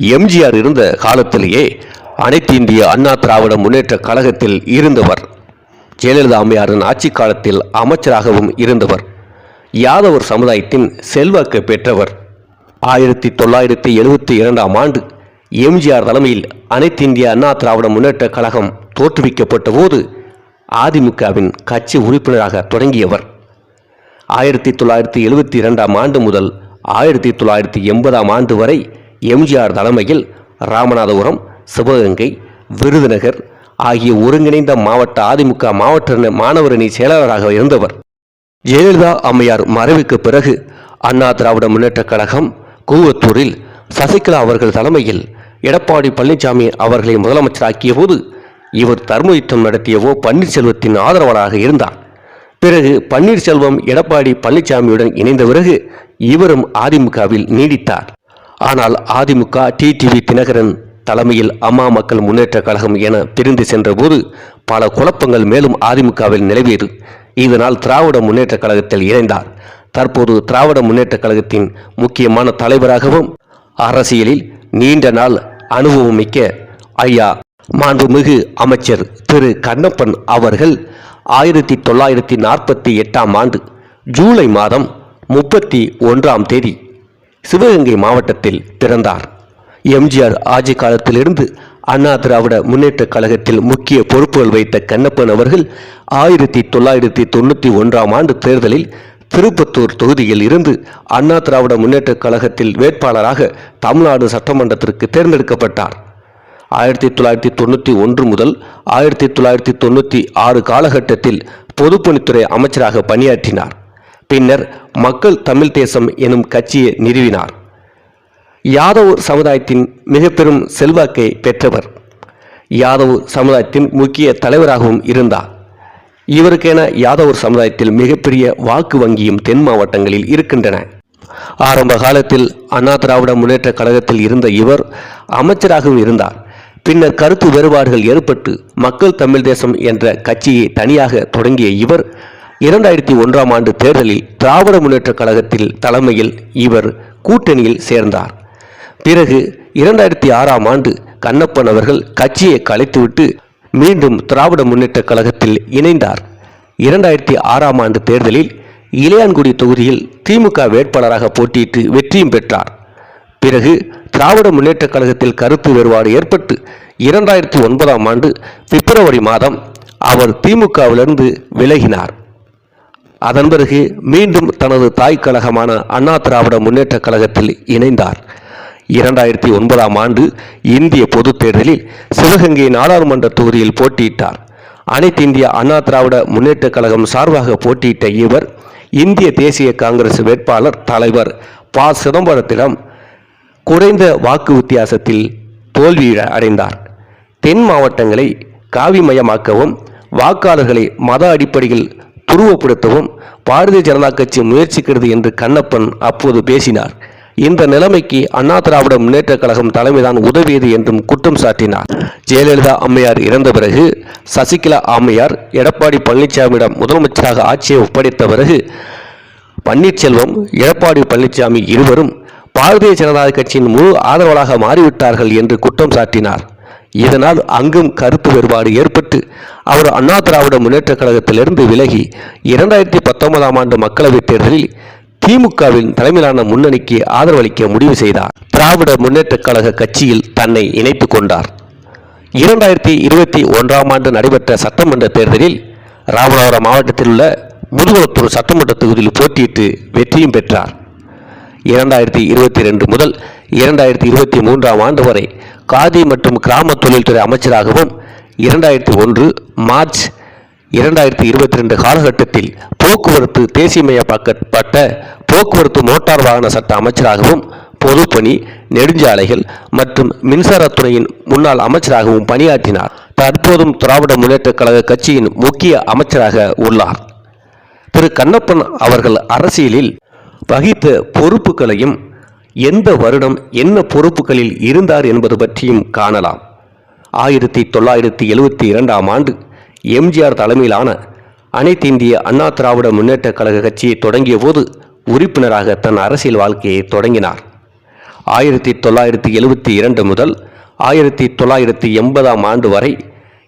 எம்ஜிஆர் இருந்த காலத்திலேயே அனைத்து இந்திய அண்ணா திராவிட முன்னேற்ற கழகத்தில் இருந்தவர். ஜெயலலிதா அம்மையாரின் ஆட்சி காலத்தில் அமைச்சராகவும் இருந்தவர். யாதவர் சமுதாயத்தின் செல்வாக்கு பெற்றவர். 1972ஆம் ஆண்டு எம்ஜிஆர் தலைமையில் அனைத்து இந்திய அண்ணா திராவிட முன்னேற்ற கழகம் தோற்றுவிக்கப்பட்ட போது அதிமுகவின் கட்சி உறுப்பினராக தொடங்கியவர். 1972ஆம் ஆண்டு முதல் 1980ஆம் ஆண்டு வரை எம்ஜிஆர் தலைமையில் ராமநாதபுரம், சிவகங்கை, விருதுநகர் ஆகிய ஒருங்கிணைந்த மாவட்ட அதிமுக மாவட்ட மாணவரணி செயலாளராக இருந்தவர். ஜெயலலிதா அம்மையார் மறைவுக்கு பிறகு அண்ணா திராவிட முன்னேற்ற கழகம் கூவத்தூரில் சசிகலா அவர்கள் தலைமையில் எடப்பாடி பழனிசாமி அவர்களை முதலமைச்சராக்கிய போது இவர் தர்ம யுத்தம் நடத்திய பன்னீர்செல்வத்தின் ஆதரவாளராக இருந்தார். பிறகு பன்னீர்செல்வம் எடப்பாடி பழனிசாமியுடன் இணைந்த பிறகு இவரும் அதிமுகவில் நீடித்தார். ஆனால் அதிமுக டிடிவி தினகரன் தலைமையில் அம்மா மக்கள் முன்னேற்ற கழகம் என பிரிந்து சென்ற போது பல குழப்பங்கள் மேலும் அதிமுகவில் நிலவியது. இதனால் திராவிட முன்னேற்ற கழகத்தில் இணைந்தார். தற்போது திராவிட முன்னேற்ற கழகத்தின் முக்கியமான தலைவராகவும் அரசியலில் நீண்ட நாள் அனுபவம் மிக்க ஐயா மாண்புமிகு அமைச்சர் திரு கண்ணப்பன் அவர்கள் 1948ஆம் ஆண்டு ஜூலை மாதம் 31ஆம் தேதி சிவகங்கை மாவட்டத்தில் பிறந்தார். எம்ஜிஆர் ஆட்சி காலத்திலிருந்து அண்ணா திராவிட முன்னேற்ற கழகத்தில் முக்கிய பொறுப்புகள் வைத்த கண்ணப்பன் அவர்கள் 1991ஆம் ஆண்டு தேர்தலில் திருப்பத்தூர் தொகுதியில் இருந்து அண்ணா திராவிட முன்னேற்ற கழகத்தில் வேட்பாளராக தமிழ்நாடு சட்டமன்றத்திற்கு தேர்ந்தெடுக்கப்பட்டார். 1991 முதல் 1996 காலகட்டத்தில் பொதுப்பணித்துறை அமைச்சராக பணியாற்றினார். பின்னர் மக்கள் தமிழ் தேசம் எனும் கட்சியை நிறுவினார். யாதவர் சமுதாயத்தின் மிக பெரும் செல்வாக்கை பெற்றவர். யாதவர் சமுதாயத்தின் முக்கிய தலைவராகவும் இருந்தார். இவருக்கென யாதவர் சமுதாயத்தில் மிகப்பெரிய வாக்கு வங்கியும் தென் மாவட்டங்களில் இருக்கின்றன. ஆரம்ப காலத்தில் அண்ணா திராவிட முன்னேற்ற கழகத்தில் இருந்த இவர் அமைச்சராகவும் இருந்தார். பின்னர் கருத்து வேறுபாடுகள் ஏற்பட்டு மக்கள் தமிழ் தேசம் என்ற கட்சியை தனியாக தொடங்கிய இவர் 2001ஆம் ஆண்டு தேர்தலில் திராவிட முன்னேற்ற கழகத்தில் தலைமையில் இவர் கூட்டணியில் சேர்ந்தார். பிறகு 2006ஆம் ஆண்டு கண்ணப்பன் அவர்கள் கட்சியை கலைத்துவிட்டு மீண்டும் திராவிட முன்னேற்ற கழகத்தில் இணைந்தார். 2006ஆம் ஆண்டு தேர்தலில் இளையான்குடி தொகுதியில் திமுக வேட்பாளராக போட்டியிட்டு வெற்றியும் பெற்றார். பிறகு திராவிட முன்னேற்ற கழகத்தில் கருத்து வேறுபாடு ஏற்பட்டு 2009ஆம் ஆண்டு பிப்ரவரி மாதம் அவர் திமுகவிலிருந்து விலகினார். அதன் பிறகு மீண்டும் தனது தாய் கழகமான அண்ணா திராவிட முன்னேற்ற கழகத்தில் இணைந்தார். 2009ஆம் ஆண்டு இந்திய பொது தேர்தலில் சிவகங்கை நாடாளுமன்ற தொகுதியில் போட்டியிட்டார். அனைத்து இந்திய அண்ணா திராவிட முன்னேற்ற கழகம் சார்பாக போட்டியிட்ட இவர் இந்திய தேசிய காங்கிரஸ் வேட்பாளர் தலைவர் ப. சிதம்பரத்திடம் குறைந்த வாக்கு வித்தியாசத்தில் தோல்வி அடைந்தார். தென் மாவட்டங்களை காவிமயமாக்கவும் வாக்காளர்களை மத அடிப்படையில் துருவப்படுத்தவும் பாரதிய ஜனதா கட்சி முயற்சிக்கிறது என்று கண்ணப்பன் அப்போது பேசினார். இந்த நிலைமைக்கு அண்ணா திராவிட முன்னேற்ற கழகம் தலைமைதான் உதவியது என்றும் குற்றம் சாட்டினார். ஜெயலலிதா அம்மையார் இறந்த பிறகு சசிகலா அம்மையார் எடப்பாடி பழனிசாமியிடம் முதலமைச்சராக ஆட்சியை ஒப்படைத்த பிறகு பன்னீர்செல்வம், எடப்பாடி பழனிசாமி இருவரும் பாரதிய ஜனதா கட்சியின் முழு ஆதரவாளராக மாறிவிட்டார்கள் என்று குற்றம் சாட்டினார். இதனால் அங்கும் கருத்து வேறுபாடு ஏற்பட்டு அவர் அண்ணா திராவிட முன்னேற்ற கழகத்திலிருந்து விலகி 2019ஆம் ஆண்டு மக்களவைத் தேர்தலில் திமுகவின் தலைமையிலான முன்னணிக்கு ஆதரவளிக்க முடிவு செய்தார். திராவிட முன்னேற்ற கழக கட்சியில் தன்னை இணைத்துக் கொண்டார். 2021ஆம் ஆண்டு நடைபெற்ற சட்டமன்ற தேர்தலில் ராமநாதபுரம் மாவட்டத்தில் உள்ள முதுகுளத்தூர் சட்டமன்ற தொகுதியில் போட்டியிட்டு வெற்றியும் பெற்றார். 2022 முதல் 2023ஆம் ஆண்டு வரை காதி மற்றும் கிராம தொழில்துறை அமைச்சராகவும் 2001 மார்ச் 2022 காலகட்டத்தில் போக்குவரத்து தேசியமயமாக்கப்பட்ட போக்குவரத்து மோட்டார் வாகன சட்ட அமைச்சராகவும் பொதுப்பணி, நெடுஞ்சாலைகள் மற்றும் மின்சாரத்துறையின் முன்னாள் அமைச்சராகவும் பணியாற்றினார். தற்போதும் திராவிட முன்னேற்ற கழக கட்சியின் முக்கிய அமைச்சராக உள்ளார். திரு கண்ணப்பன் அவர்கள் அரசியலில் வகித்த பொறுப்புகளையும் எந்த வருடம் என்ன பொறுப்புகளில் இருந்தார் என்பது பற்றியும் காணலாம். 1972ஆம் ஆண்டு எம்ஜிஆர் தலைமையிலான அனைத்து இந்திய அண்ணா திராவிட முன்னேற்ற கழக கட்சியை தொடங்கிய போது உறுப்பினராக தன் அரசியல் வாழ்க்கையை தொடங்கினார். 1972 முதல் 1980 ஆண்டு வரை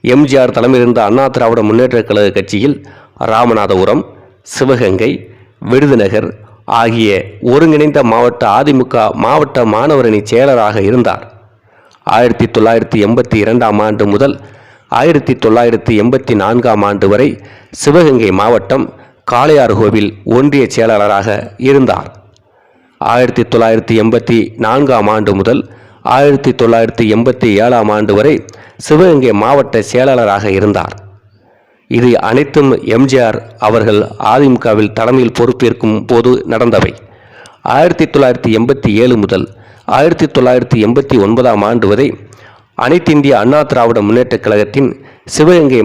எம்ஜிஆர் தலைமையிலிருந்த அண்ணா திராவிட முன்னேற்றக் கழக கட்சியில் ராமநாதபுரம், சிவகங்கை, விருதுநகர் ஆகிய ஒருங்கிணைந்த மாவட்ட அதிமுக மாவட்ட மாணவரணி செயலராக இருந்தார். 1982 ஆண்டு முதல் 1984 ஆண்டு வரை சிவகங்கை மாவட்டம் காளையார்கோவில் ஒன்றிய செயலாளராக இருந்தார். 1984 ஆண்டு முதல் 1987 ஆண்டு வரை சிவகங்கை மாவட்ட செயலாளராக இருந்தார். இது அனைத்தும் எம்ஜிஆர் அவர்கள் அதிமுகவில் தலைமையில் பொறுப்பேற்கும் போது நடந்தவை. 1987 முதல் 1989 ஆண்டு வரை அனைத்திந்திய அண்ணா திராவிட முன்னேற்றக் கழகத்தின் சிவகங்கை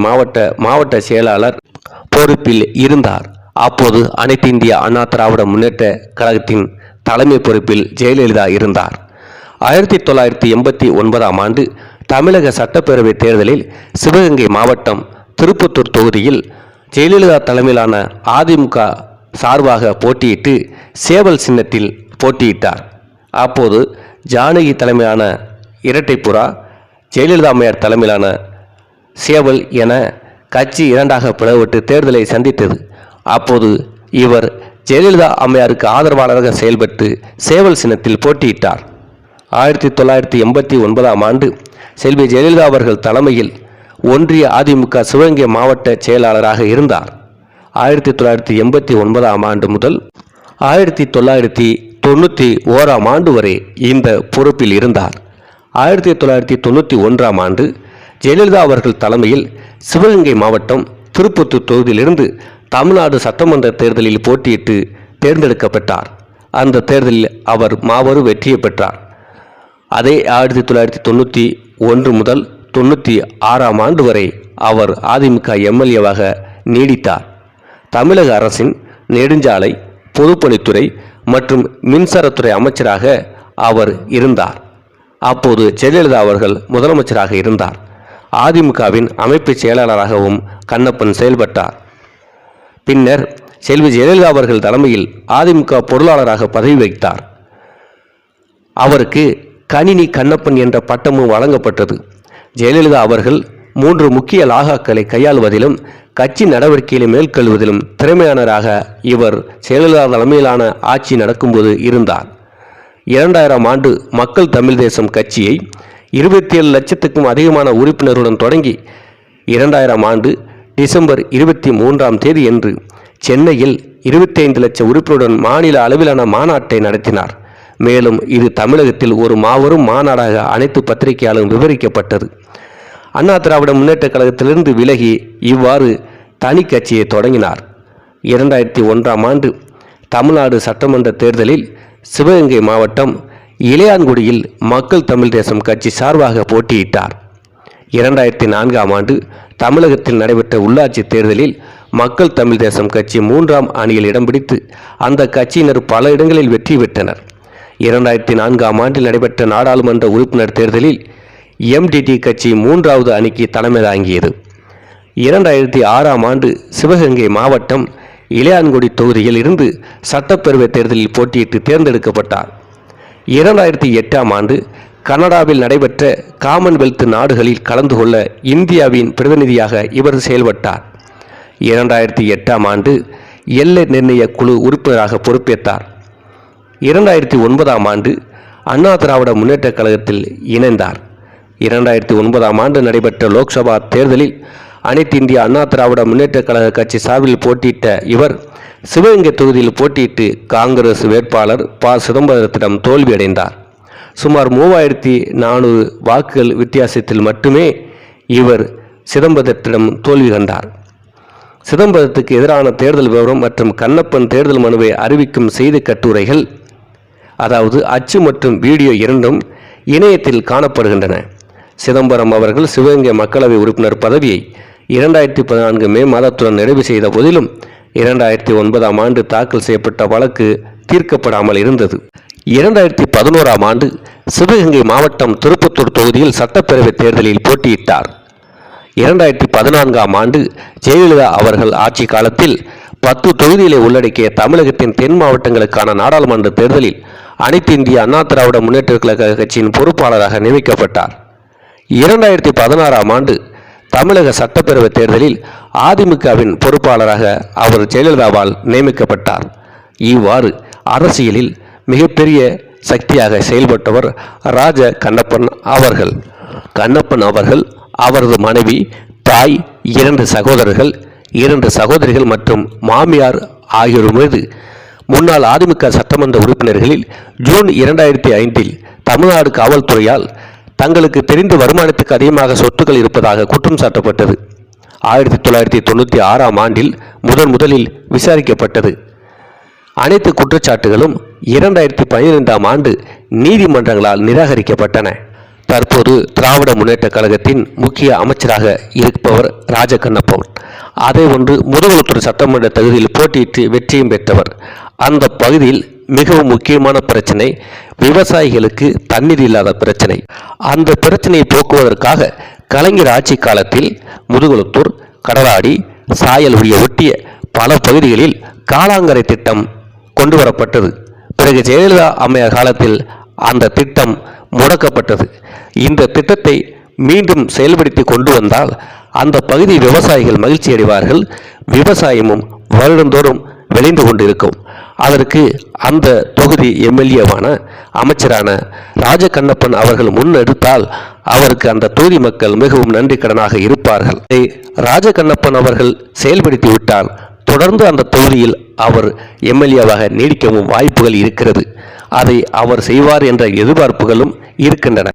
மாவட்ட செயலாளர் பொறுப்பில் இருந்தார். அப்போது அனைத்திந்திய அண்ணா திராவிட முன்னேற்ற கழகத்தின் தலைமை பொறுப்பில் ஜெயலலிதா இருந்தார். 1989 ஆண்டு தமிழக சட்டப்பேரவை தேர்தலில் சிவகங்கை மாவட்டம் திருப்பத்தூர் தொகுதியில் ஜெயலலிதா தலைமையிலான அதிமுக சார்பாக போட்டியிட்டு சேவல் சின்னத்தில் போட்டியிட்டார். அப்போது ஜானகி தலைமையிலான இரட்டைப்புறா, ஜெயலலிதா அம்மையார் தலைமையிலான சேவல் என கட்சி இரண்டாக பிளவுபட்டு தேர்தலை சந்தித்தது. அப்போது இவர் ஜெயலலிதா அம்மையாருக்கு ஆதரவாளராக செயல்பட்டு சேவல் சின்னத்தில் போட்டியிட்டார். 1989 ஆண்டு செல்வி ஜெயலலிதா அவர்கள் தலைமையில் ஒன்றிய அதிமுக சிவகங்கை மாவட்ட செயலாளராக இருந்தார். 1989 ஆண்டு முதல் 1991 ஆண்டு வரை இந்த பொறுப்பில் இருந்தார். 1991 ஆண்டு ஜெயலலிதா அவர்கள் தலைமையில் சிவகங்கை மாவட்டம் திருப்பத்தூர் தொகுதியிலிருந்து தமிழ்நாடு சட்டமன்ற தேர்தலில் போட்டியிட்டு தேர்ந்தெடுக்கப்பட்டார். அந்த தேர்தலில் அவர் மாபெரும் வெற்றியை பெற்றார். அதே 1991 முதல் 96 ஆண்டு வரை அவர் அதிமுக எம்எல்ஏவாக நீடித்தார். தமிழக அரசின் நெடுஞ்சாலை, பொதுப்பணித்துறை மற்றும் மின்சாரத்துறை அமைச்சராக அவர் இருந்தார். அப்போது ஜெயலலிதா அவர்கள் முதலமைச்சராக இருந்தார். அதிமுகவின் அமைப்பு செயலாளராகவும் கண்ணப்பன் செயல்பட்டார். பின்னர் செல்வி ஜெயலலிதா அவர்கள் தலைமையில் அதிமுக பொருளாளராக பதவி வகித்தார். அவருக்கு கணினி கண்ணப்பன் என்ற பட்டமும் வழங்கப்பட்டது. ஜெயலலிதா அவர்கள் 3 முக்கிய லாகாக்களை கையாளுவதிலும் கட்சி நடவடிக்கைகளை மேற்கொள்வதிலும் திறமையானராக இவர் ஜெயலலிதா தலைமையிலான ஆட்சி நடக்கும்போது இருந்தார். 2000 ஆண்டு மக்கள் தமிழ் தேசம் கட்சியை 27 லட்சத்துக்கும் அதிகமான உறுப்பினருடன் தொடங்கி 2000 ஆண்டு டிசம்பர் 23ஆம் தேதி என்று சென்னையில் 25 லட்சம் உறுப்பினருடன் மாநில அளவிலான மாநாட்டை நடத்தினார். மேலும் இது தமிழகத்தில் ஒரு மாபெரும் மாநாடாக அனைத்து பத்திரிகையாளரும் விவரிக்கப்பட்டது. அண்ணா திராவிட முன்னேற்ற கழகத்திலிருந்து விலகி இவ்வாறு தனி கட்சியை தொடங்கினார். 2001 ஆண்டு தமிழ்நாடு சட்டமன்ற தேர்தலில் சிவகங்கை மாவட்டம் இளையான்குடியில் மக்கள் தமிழ் தேசம் கட்சி சார்பாக போட்டியிட்டார். 2004 ஆண்டு தமிழகத்தில் நடைபெற்ற உள்ளாட்சி தேர்தலில் மக்கள் தமிழ் தேசம் கட்சி 3ஆம் அணியில் இடம் பிடித்து அந்த கட்சியினர் பல இடங்களில் வெற்றி பெற்றனர். 2004 ஆண்டில் நடைபெற்ற நாடாளுமன்ற உறுப்பினர் தேர்தலில் எம்டிடி கட்சி 3வது அணிக்கு தலைமை தாங்கியது. 2006 ஆண்டு சிவகங்கை மாவட்டம் இளையான்குடி தொகுதியில் இருந்து சட்டப்பேரவை தேர்தலில் போட்டியிட்டு தேர்ந்தெடுக்கப்பட்டார். 2008 ஆண்டு கனடாவில் நடைபெற்ற காமன்வெல்த் நாடுகளில் கலந்து கொள்ள இந்தியாவின் பிரதிநிதியாக இவர் செயல்பட்டார். 2008 ஆண்டு எல்லை நிர்ணய குழு உறுப்பினராக பொறுப்பேற்றார். 2009 ஆண்டு அண்ணா திராவிட முன்னேற்ற கழகத்தில் இணைந்தார். 2009 ஆண்டு நடைபெற்ற லோக்சபா தேர்தலில் அனைத்து இந்திய அண்ணா திராவிட முன்னேற்ற கழக கட்சி சார்பில் போட்டியிட்ட இவர் சிவகங்கை தொகுதியில் போட்டியிட்டு காங்கிரஸ் வேட்பாளர் ப. சிதம்பரத்திடம் தோல்வியடைந்தார். சுமார் 3400 வாக்குகள் வித்தியாசத்தில் மட்டுமே இவர் சிதம்பரத்திடம் தோல்வி கண்டார். சிதம்பரத்துக்கு எதிரான தேர்தல் விவரம் மற்றும் கண்ணப்பன் தேர்தல் மனுவை அறிவிக்கும் செய்தி கட்டுரைகள், அதாவது அச்சு மற்றும் வீடியோ இரண்டும் இணையத்தில் காணப்படுகின்றன. சிதம்பரம் அவர்கள் சிவகங்கை மக்களவை உறுப்பினர் பதவியை 2014 மே மாதத்துடன் நிறைவு செய்த போதிலும் 2009 ஆண்டு தாக்கல் செய்யப்பட்ட வழக்கு தீர்க்கப்படாமல் இருந்தது. 2011 ஆண்டு சிவகங்கை மாவட்டம் திருப்பத்தூர் தொகுதியில் சட்டப்பேரவை தேர்தலில் போட்டியிட்டார். 2014 ஆண்டு ஜெயலலிதா அவர்கள் ஆட்சி காலத்தில் 10 தொகுதிகளை உள்ளடக்கிய தமிழகத்தின் தென் மாவட்டங்களுக்கான நாடாளுமன்ற தேர்தலில் அனைத்து இந்திய அண்ணா திராவிட முன்னேற்ற கழக கட்சியின் பொறுப்பாளராக நியமிக்கப்பட்டார். 2016ஆம் ஆண்டு தமிழக சட்டப்பேரவை தேர்தலில் அதிமுகவின் பொறுப்பாளராக அவர் ஜெயலலிதாவால் நியமிக்கப்பட்டார். இவ்வாறு அரசியலில் மிகப்பெரிய சக்தியாக செயல்பட்டவர் ராஜ கண்ணப்பன் அவர்கள். கண்ணப்பன் அவர்கள் அவரது மனைவி, தாய், 2 சகோதரர்கள், 2 சகோதரிகள் மற்றும் மாமியார் ஆகியோர் மீது முன்னாள் அதிமுக சட்டமன்ற உறுப்பினர்களில் ஜூன் 2005இல் தமிழ்நாடு காவல்துறையால் தங்களுக்கு தெரிந்த வருமானத்துக்கு அதிகமாக சொத்துக்கள் இருப்பதாக குற்றம் சாட்டப்பட்டது. 1996ஆம் ஆண்டில் முதலில் விசாரிக்கப்பட்டது. அனைத்து குற்றச்சாட்டுகளும் 2015ஆம் ஆண்டு நீதிமன்றங்களால் நிராகரிக்கப்பட்டன. தற்போது திராவிட முன்னேற்ற கழகத்தின் முக்கிய அமைச்சராக இருப்பவர் ராஜ கண்ணப்பன். அதே ஒன்று முதுகுளத்தூர் சட்டமன்ற தொகுதியில் போட்டியிட்டு வெற்றியும் பெற்றவர். அந்த பகுதியில் மிகவும் முக்கியமான பிரச்சனை விவசாயிகளுக்கு தண்ணீர் இல்லாத பிரச்சனை. அந்த பிரச்சனையை போக்குவதற்காக கலைஞர் ஆட்சி காலத்தில் முதுகுளத்தூர், கடலாடி, சாயல் ஒட்டிய பல பகுதிகளில் காலாங்கரை திட்டம் கொண்டு வரப்பட்டது. பிறகு ஜெயலலிதா அம்மையார் காலத்தில் அந்த திட்டம் முடக்கப்பட்டது. இந்த திட்டத்தை மீண்டும் செயல்படுத்தி கொண்டு வந்தால் அந்த பகுதி விவசாயிகள் மகிழ்ச்சி அடைவார்கள். விவசாயமும் வருடந்தோறும் விளைந்து கொண்டிருக்கும். அதற்கு அந்த தொகுதி எம்எல்ஏவான அமைச்சரான ராஜ கண்ணப்பன் அவர்கள் முன்னெடுத்தால் அவருக்கு அந்த தொகுதி மக்கள் மிகவும் நன்றி கடனாக இருப்பார்கள். ராஜ கண்ணப்பன் அவர்கள் செயல்படுத்தி விட்டால் தொடர்ந்து அந்த தொகுதியில் அவர் எம்எல்ஏவாக நீடிக்கவும் வாய்ப்புகள் இருக்கிறது. அதை அவர் செய்வார் என்ற எதிர்பார்ப்புகளும் இருக்கின்றன.